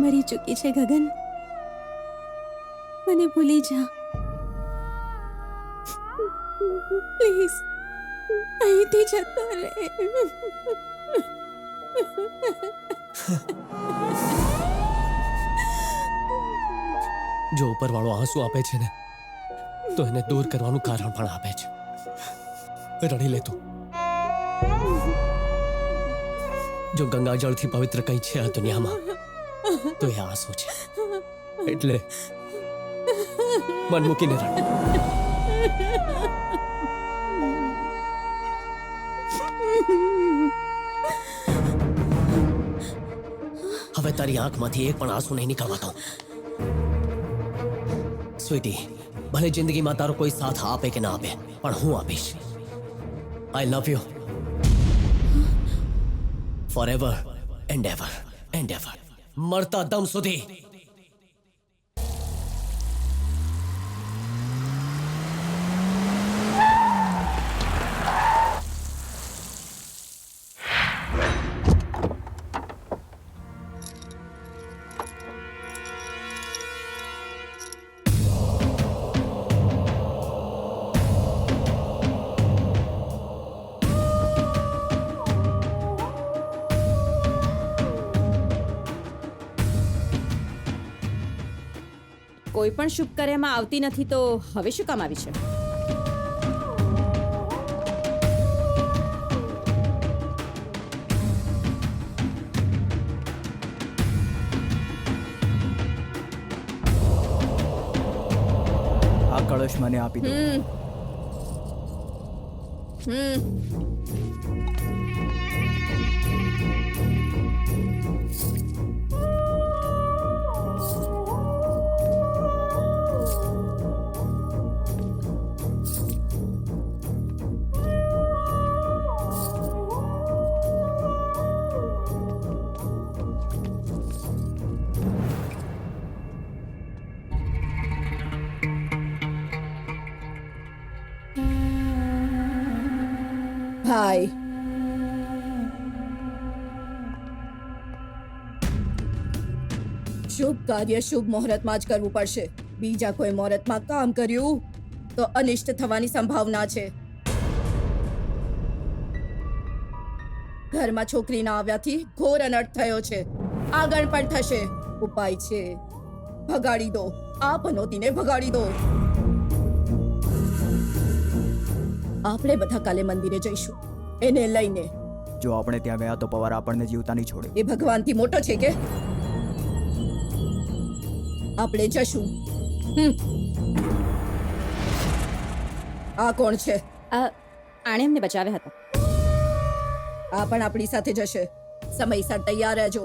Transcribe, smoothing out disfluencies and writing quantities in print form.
મરી ચૂકી છે ગગન. મને ભૂલી જા પ્લીઝ. અહીંથી જતો રહે. જો ઉપરવાળો આંસુ આપે છે ને તો એને દૂર કરવાનું કારણ પણ આપે છે. રડી લે તું. જો ગંગાજળથી પવિત્ર કંઈ છે આ દુનિયામાં તો એ આંસુ છે. એટલે મન મૂકીને રડ. હવે તારી આંખમાંથી એક પણ આંસુ નહીં નીકળવા દઉં. સ્વીટી, ભલે જિંદગીમાં તારો કોઈ સાથ આપે કે ના આપે, પણ હું આપીશ. I love you forever and ever and ever, મરતા દમ સુધી. કોઈ પણ શુભ કાર્યમાં આવતી નથી તો હવે શું કામ આવી છે? આ કળશ મને આપી દો. ભાઈ, શુભ કાર્ય શુભ મુહૂર્તમાં જ કરવું પડશે. બીજા કોઈ મુહૂર્તમાં કામ કર્યું તો અનિષ્ટ થવાની સંભાવના છે. ઘરમાં છોકરી ના આવ્યાથી ઘોર અનર્થ થયો છે. આગળ પણ થશે. ઉપાય છે, ભગાડી દો. આ પનોતીને ભગાડી દો. આપણે બધા કાલે મંદિરે જઈશું એને લઈને. જો આપણે ત્યાં ગયા તો પવાર આપણને જીવતા નહીં છોડે. એ ભગવાનથી મોટો છે કે? આપણે જશું. આ કોણ છે? આણે અમને બચાવ્યા હતા. આ પણ આપણી સાથે જશે. સમયસર તૈયાર રહેજો.